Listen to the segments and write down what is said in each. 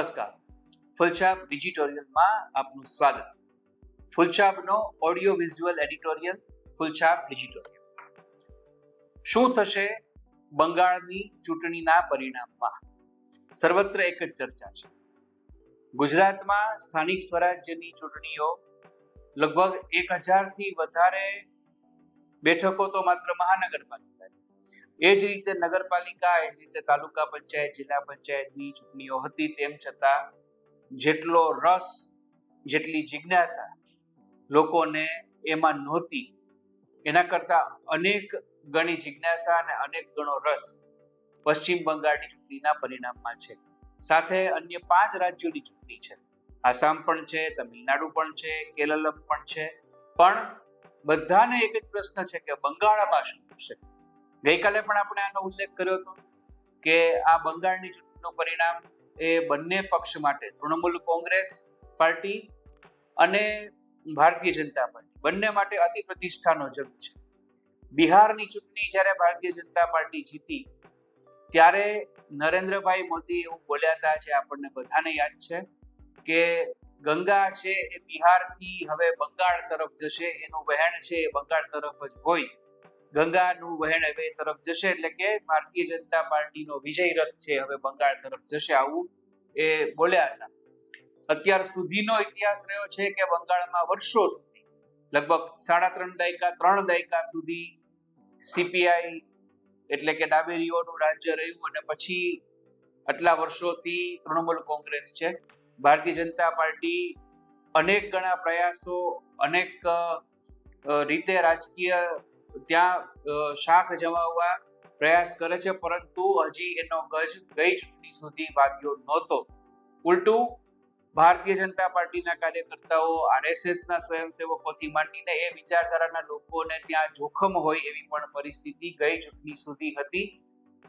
નમસ્કાર. ફૂલછાપ ડિજિટોરિયલમાં આપનું સ્વાગત. ફૂલછાપનો ઓડિયો વિઝ્યુઅલ એડિટોરિયલ ફૂલછાપ ડિજિટોરિયલ. શું થશે બંગાળની ચૂંટણીના પરિણામમાં? સર્વત્ર એક જ ચર્ચા છે. ગુજરાતમાં સ્થાનિક સ્વરાજ્યની ચૂંટણીઓ લગભગ 1000થી વધારે બેઠકો તો માત્ર મહાનગરપાલિકા, એ જ રીતે નગરપાલિકા, એ જ રીતે તાલુકા પંચાયત, જિલ્લા પંચાયતની ચૂંટણીઓ હતી. તેમ છતાં જેટલો રસ, જેટલી જિજ્ઞાસા લોકોને એમાં નહોતી, એના કરતા અનેક ગણી જિજ્ઞાસા અને અનેક ગણો રસ પશ્ચિમ બંગાળની ચૂંટણીના પરિણામમાં છે. સાથે અન્ય 5 રાજ્યોની ચૂંટણી છે. આસામ પણ છે, તમિલનાડુ પણ છે, કેરળમ પણ છે. પણ બધાને એક જ પ્રશ્ન છે કે બંગાળમાં શું થશે? ગઈકાલે પણ આપણે આનો ઉલ્લેખ કર્યો હતો કે આ બંગાળની ચૂંટણીનું પરિણામ એ બંને પક્ષ માટે, તૃણમૂલ કોંગ્રેસ પાર્ટી અને ભારતીય જનતા પાર્ટી, બંને માટે અતિ પ્રતિષ્ઠાનો જંગ છે. બિહારની ચૂંટણી જ્યારે ભારતીય જનતા પાર્ટી જીતી ત્યારે નરેન્દ્રભાઈ મોદી એવું બોલ્યા હતા, જે આપણને બધાને યાદ છે, કે ગંગા છે એ બિહારથી હવે બંગાળ તરફ જશે, એનું વહેણ છે એ બંગાળ તરફ જ હોય, ગંગાનું વહેણ હવે તરફ જશે, એટલે કે ભારતીય જનતા પાર્ટીનો વિજય રથ છે હવે બંગાળ તરફ જશે, આવું એ બોલ્યા હતા. અત્યાર સુધીનો ઇતિહાસ રહ્યો છે કે બંગાળમાં વર્ષો સુધી, લગભગ 3.5 દાયકા સુધી સીપીઆઈ એટલે કે ડાબેરીઓનું રાજ્ય રહ્યું, અને પછી આટલા વર્ષોથી તૃણમૂલ કોંગ્રેસ છે. ભારતીય જનતા પાર્ટી અનેક ગણા પ્રયાસો, અનેક રીતે રાજકીય ત્યાં શાખ જમાવવા પ્રયાસ કરે છે, પરંતુ હજી એનો ગજ ગઈ ચૂંટણી સુધી વાગ્યો નહોતો. ઉલટું ભારતીય જનતા પાર્ટીના કાર્યકર્તાઓ, આરએસએસના સ્વયંસેવકોથી માંડીને એ વિચારધારાના લોકોને ત્યાં જોખમ હોય એવી પણ પરિસ્થિતિ ગઈ ચૂંટણી સુધી હતી.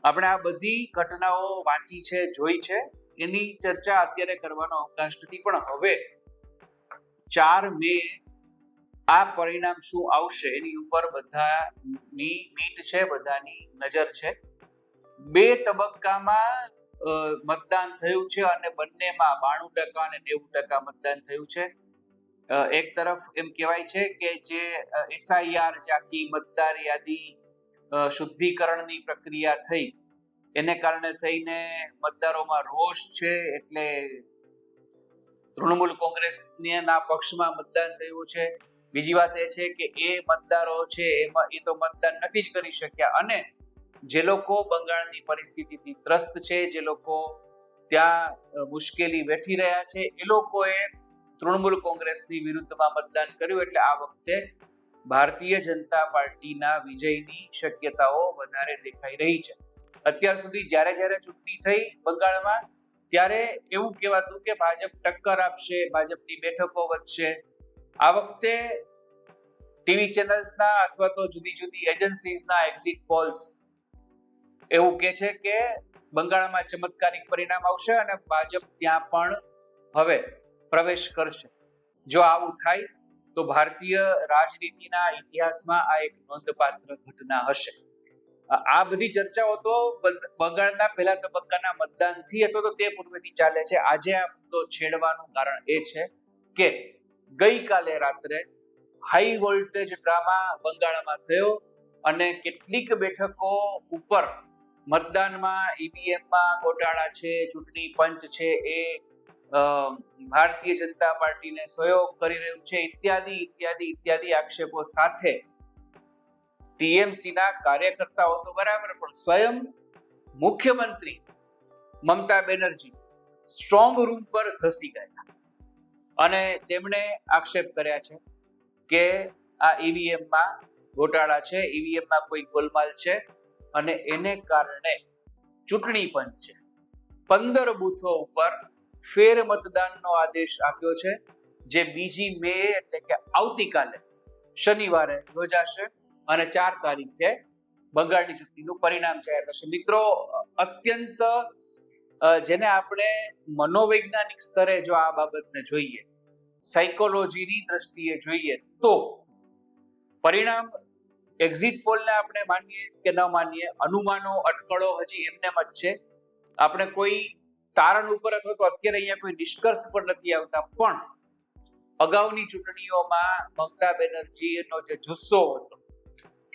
આપણે આ બધી ઘટનાઓ વાંચી છે, જોઈ છે, એની ચર્ચા અત્યારે કરવાનો અવકાશ નથી. પણ હવે 4 મે આ પરિણામ શું આવશે એની ઉપર બધાની મીટ છે, બધાની નજર છે. 2 તબક્કામાં મતદાન થયું છે અને બંનેમાં 92% અને 90% મતદાન થયું છે. એક તરફ એમ કહેવાય છે કે જે એસઆઈઆર, જે આખી મતદાર યાદી શુદ્ધિકરણની પ્રક્રિયા થઈ, એને કારણે થઈને મતદારોમાં રોષ છે, એટલે તૃણમૂલ કોંગ્રેસના પક્ષમાં મતદાન થયું છે. બીજી વાત એ છે કે એ મતદારો છે એ તો મતદાન નથી જ કરી શક્યા, અને જે લોકો બંગાળની પરિસ્થિતિથી ત્રસ્ત છે, જે લોકો ત્યાં મુશ્કેલી વેઠી રહ્યા છે, એ લોકોએ તૃણમૂલ કોંગ્રેસની વિરુદ્ધમાં મતદાન કર્યું. એટલે આ વખતે ભારતીય જનતા પાર્ટીના વિજયની શક્યતાઓ વધારે દેખાઈ રહી છે. અત્યાર સુધી જ્યારે ચૂંટણી થઈ બંગાળમાં, ત્યારે એવું કહેવાતું કે ભાજપ ટક્કર આપશે, ભાજપની બેઠકો વધશે. આ વખતે ટીવી ચેનલ્સના અથવા તો જુદી જુદી એજન્સીઝના એક્ઝિટ પોલ્સ એવું કહે છે કે બંગાળમાં ચમત્કારિક પરિણામ આવશે અને ભાજપ ત્યાં પણ હવે પ્રવેશ કરશે. જો આવું થાય તો ભારતીય રાજનીતિના ઇતિહાસમાં આ એક નોંધપાત્ર ઘટના હશે. આ બધી ચર્ચાઓ તો બંગાળના પહેલા તબક્કાના મતદાનથી અથવા તો તે પૂર્વેથી ચાલે છે. આજે આ મુદ્દો છેડવાનું કારણ એ છે કે ગઈકાલે રાત્રે હાઈ વોલ્ટેજ ડ્રામા બંગાળમાં થયો અને કેટલીક બેઠકો ઉપર મતદાનમાં ઈવીએમમાં ગોટાળા છે, ચૂંટણી પંચ છે એ ભારતીય જનતા પાર્ટીને સહયોગ કરી રહ્યું છે, ઇત્યાદિ આક્ષેપો સાથે ટીએમસીના કાર્યકર્તાઓ તો બરાબર, પણ સ્વયં મુખ્યમંત્રી મમતા બેનર્જી સ્ટ્રોંગ રૂમ પર ધસી ગયા અને તેમણે આક્ષેપ કર્યા છે કે આ ઈવીએમમાં ગોટાળા છે, ઈવીએમમાં કોઈ ગોલમાલ છે, અને એને કારણે ચૂંટણી પંચે 15 બૂથો ઉપર ફેર મતદાનનો આદેશ આપ્યો છે, જે 2 મે એટલે કે આવતીકાલે શનિવારે યોજાશે અને 4 તારીખે બંગાળની ચૂંટણીનું પરિણામ જાહેર થશે. મિત્રો, અત્યંત જેને આપણે મનોવૈજ્ઞાનિક સ્તરે જો આ બાબતને જોઈએ, સાયકોલોજીની દ્રષ્ટિએ જોઈએ, તો પરિણામ એક્ઝિટ પોલને આપણે માનીએ કે ન માનીએ, અનુમાનો, અટકળો હજી એમને જ છે. આપણે કોઈ તારણ ઉપર અથવા તો અત્યારે અહીંયા કોઈ નિષ્કર્ષ પર નથી આવતા, પણ અગાઉની ચૂંટણીઓમાં મમતા બેનર્જીનો જે જુસ્સો હતો,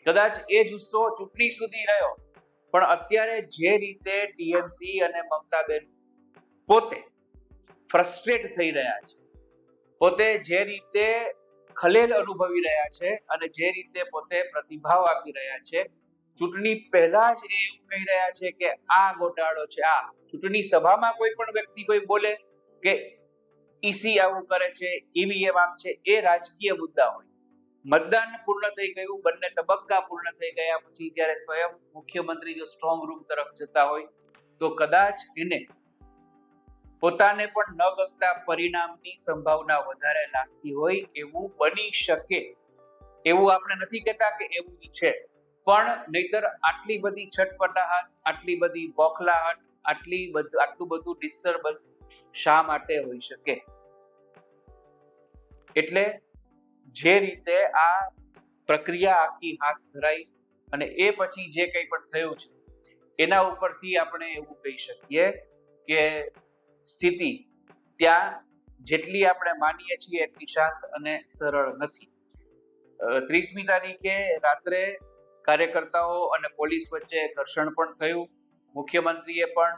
કદાચ એ જુસ્સો ચૂંટણી સુધી રહ્યો, પણ અત્યારે જે રીતે ટીએમસી અને મમતાબેન પોતે ફ્રસ્ટ્રેટ થઈ રહ્યા છે, પોતે જે રીતે ખલેલ અનુભવી રહ્યા છે અને જે રીતે પોતે પ્રતિભાવ આપી રહ્યા છે, ચૂંટણી પહેલા જ એ એવું કહી રહ્યા છે કે આ ગોટાળો છે, આ ચૂંટણી સભામાં કોઈ પણ વ્યક્તિ કોઈ બોલે કે ઈસી આવું કરે છે, ઈવીએમ આમ છે, એ રાજકીય મુદ્દા હોય. મતદાન પૂર્ણ થઈ ગયું, બંને તબક્કા પૂર્ણ થઈ ગયા પછી જ્યારે સ્વયં મુખ્યમંત્રી જો સ્ટ્રોંગ રૂમ તરફ જતા હોય તો કદાચ એને પોતાને પણ ન ગમતા પરિણામની સંભાવના વધારે લાગતી હોય એવું બની શકે. એવું આપણે નથી કહેતા કે એવું જ છે, પણ નહીતર આટલી બધી છટપટાહટ, આટલી બધી બોખલાહટ, આટલું બધું ડિસ્ટર્બન્સ શા માટે હોઈ શકે? એટલે જે રીતે આ પ્રક્રિયા આખી હાથ ધરાઈ અને એ પછી જે કંઈ પણ થયું છે એના ઉપરથી આપણે એવું કહી શકીએ કે સ્થિતિ ત્યાં જેટલી આપણે માનીએ છીએ એટલી શાંત અને સરળ નથી. 30મી તારીખે રાત્રે કાર્યકર્તાઓ અને પોલીસ વચ્ચે ઘર્ષણ પણ થયું. મુખ્યમંત્રીએ પણ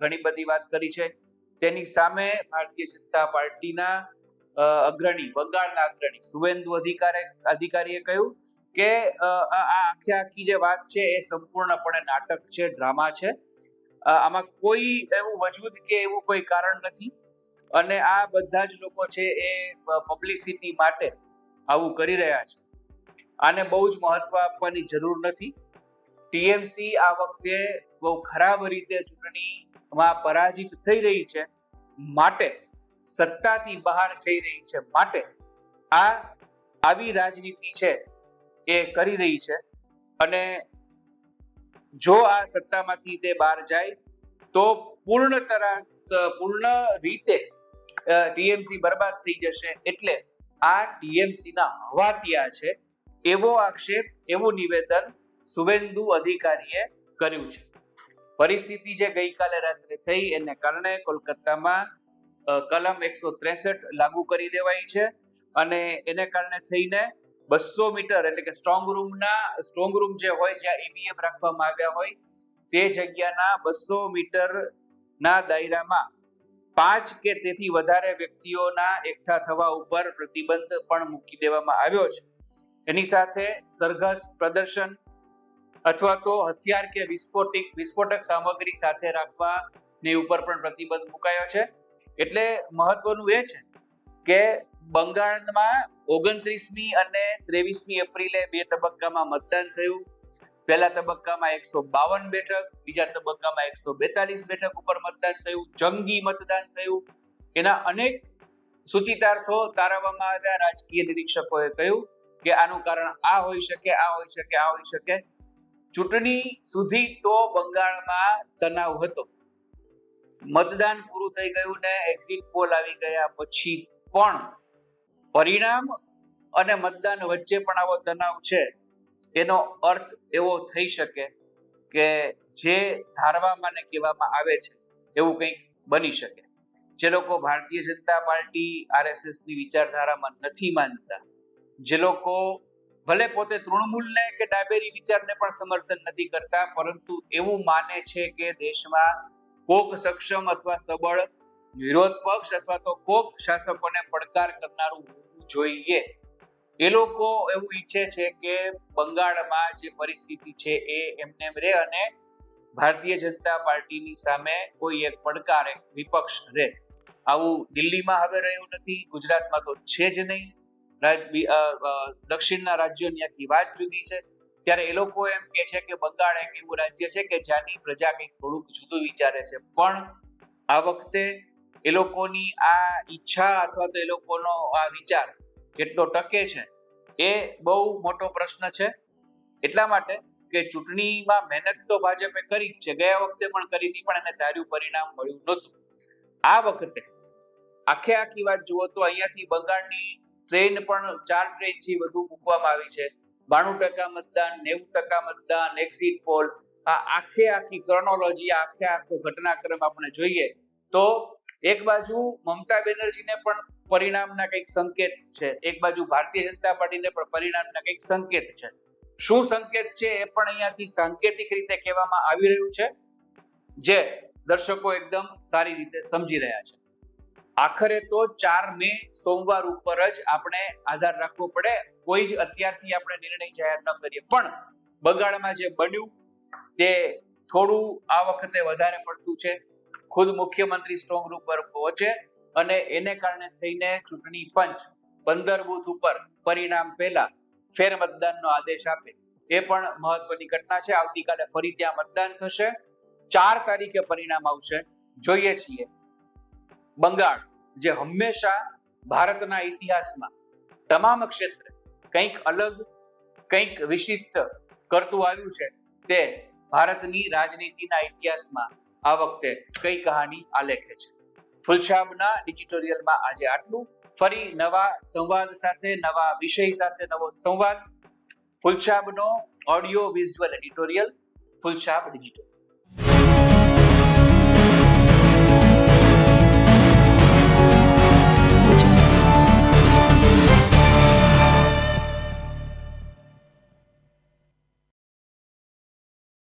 ઘણી બધી વાત કરી છે. તેની સામે ભારતીય જનતા પાર્ટીના અગ્રણી, બંગાળના અગ્રણી સુવેન્દુ અધિકારીએ કહ્યું કે આ આખી જે વાત છે એ સંપૂર્ણપણે નાટક છે, ડ્રામા છે. આમાં કોઈ એવું વજૂદ કે એવું કોઈ કારણ નથી અને આ બધા જ લોકો છે એ પબ્લિસિટી માટે આવું કરી રહ્યા છે. આને બહુ જ મહત્વ આપવાની જરૂર નથી. ટીએમસી આ વખતે બહુ ખરાબ રીતે ચૂંટણીમાં પરાજિત થઈ રહી છે, માટે સત્તાથી બહાર જઈ રહી છે, માટે આવી રાજનીતિ છે એ કરી રહી છે. અને જો આ સત્તામાંથી તે બહાર જાય તો પૂર્ણ રીતે ટીએમસી બરબાદ થઈ જશે. એટલે આ ટીએમસી ના હવાટિયા છે એવો આક્ષેપ, એવું નિવેદન સુવેન્દુ અધિકારીએ કર્યું છે. પરિસ્થિતિ જે ગઈકાલે રાત્રે થઈ એને કારણે કોલકાતામાં કલમ 163 લાગુ કરી દેવાઈ છે અને એને કારણે થઈને 200 મીટર એટલે કે સ્ટ્રોંગ રૂમ જે હોય જ્યાં ઈવીએમ રાખવામાં આવ્યા હોય તે જગ્યાના 200 મીટરના દાયરામાં 5 કે તેથી વધારે વ્યક્તિઓના એકઠા થવા ઉપર પ્રતિબંધ પણ મૂકી દેવામાં આવ્યો છે. એની સાથે સરઘસ પ્રદર્શન અથવા તો હથિયાર કે વિસ્ફોટક સામગ્રી સાથે રાખવાની ઉપર પણ પ્રતિબંધ મુકાયો છે. એટલે મહત્વનું એ છે કે બંગાળમાં 29મી અને 23મી એપ્રિલે 2 તબક્કામાં મતદાન થયું. પહેલા તબક્કામાં 152 બેઠક, બીજા તબક્કામાં 142 બેઠક ઉપર મતદાન થયું. જંગી મતદાન થયું. એના અનેક સૂચિતાર્થો તારવવામાં આવ્યા. રાજકીય નિરીક્ષકોએ કહ્યું કે આનું કારણ આ હોઈ શકે, આ હોઈ શકે, આ હોઈ શકે. ચૂંટણી સુધી તો બંગાળમાં તણાવ હતો. મતદાન પૂરું થઈ ગયું ને એક્ઝિટ પોલ આવી ગયા પછી પણ પરિણામ અને મતદાન વચ્ચે પણ આવો તણાવ છે. એનો અર્થ એવો થઈ શકે કે જે ધારવામાં ને કહેવામાં આવે છે એવું કંઈક બની શકે. જે લોકો ભારતીય જનતા પાર્ટી આરએસએસની વિચારધારામાં નથી માનતા, જે લોકો ભલે પોતે તૃણમૂલને કે ડાબેરી વિચારને પણ સમર્થન નથી કરતા, પરંતુ એવું માને છે કે દેશમાં કોક સક્ષમ અથવા સબળ વિરોધ પક્ષ અથવા તો કોક શાસકોને પડકાર કરનારું હોવું જોઈએ. એ લોકો એવું ઈચ્છે છે કે બંગાળમાં જે પરિસ્થિતિ છે એ એમને રહે અને ભારતીય જનતા પાર્ટીની સામે કોઈ એક પડકાર, એક વિપક્ષ રહે. આવું દિલ્હીમાં હવે રહ્યું નથી, ગુજરાતમાં તો છે જ નહીં. દક્ષિણના રાજ્યોની આખી વાત જુદી છે. ત્યારે એ લોકો એમ કે છે કે બંગાળ એક એવું રાજ્ય છે કે જ્યાંની પ્રજા કંઈક થોડુંક જુદું વિચારે છે. પણ આ વખતે એ લોકોની આ ઈચ્છા અથવા તો એ લોકોનો આ વિચાર કેટલો ટકે છે એ બહુ મોટો પ્રશ્ન છે. એટલા માટે કે ચૂંટણીમાં મહેનત તો ભાજપે કરી જ છે, ગયા વખતે પણ કરી હતી, પણ એને ધાર્યું પરિણામ મળ્યું નહોતું. આ વખતે આખી વાત જુઓ તો અહીંયાથી બંગાળની ટ્રેન પણ 4 ટ્રેનથી વધુ મૂકવામાં આવી છે. 92% મતદાન, 90% મતદાન, એક્ઝિટ પોલ, આ આખી ક્રોનોલોજી, આખો ઘટનાક્રમ આપણે જોઈએ તો એક બાજુ મમતા બેનર્જીને પણ પરિણામના કંઈક સંકેત છે, એક બાજુ ભારતીય જનતા પાર્ટીને પણ પરિણામના કંઈક સંકેત છે. શું સંકેત છે એ પણ અહીંયાથી સાંકેતિક રીતે કહેવામાં આવી રહ્યું છે, જે દર્શકો એકદમ સારી રીતે સમજી રહ્યા છે. આખરે તો 4 મે સોમવાર ઉપર જ આપણે આધાર રાખવો પડે, કોઈ જ અત્યારથી આપણે નિર્ણય જાહેર ન કરીએ. પણ બંગાળમાં જે બન્યું તે થોડું આ વખતે વધારે પડતું છે. ખુદ મુખ્યમંત્રી સ્ટ્રોંગ રૂમ પર પહોંચે અને એને કારણે થઈને ચૂંટણી પંચ 15 બૂથ ઉપર પરિણામ પહેલા ફેર મતદાનનો આદેશ આપે, એ પણ મહત્વની ઘટના છે. આવતીકાલે ફરી ત્યાં મતદાન થશે, 4 તારીખે પરિણામ આવશે. જોઈએ છીએ બંગાળ જે હંમેશા ભારતના ઇતિહાસમાં તમામ ક્ષેત્રે કંઈક અલગ, કંઈક વિશિષ્ટ કરતું આવ્યું છે, તે ભારતની રાજનીતિના ઇતિહાસમાં આ વખતે કઈ કહાની આલેખે છે. ફૂલછાબના ડિજિટોરિયલમાં આજે આટલું. ફરી નવા સંવાદ સાથે, નવા વિષય સાથે નવો સંવાદ. ફૂલછાબનો ઓડિયો વિઝ્યુઅલ એડિટોરિયલ, ફૂલછાબ ડિજિટલ.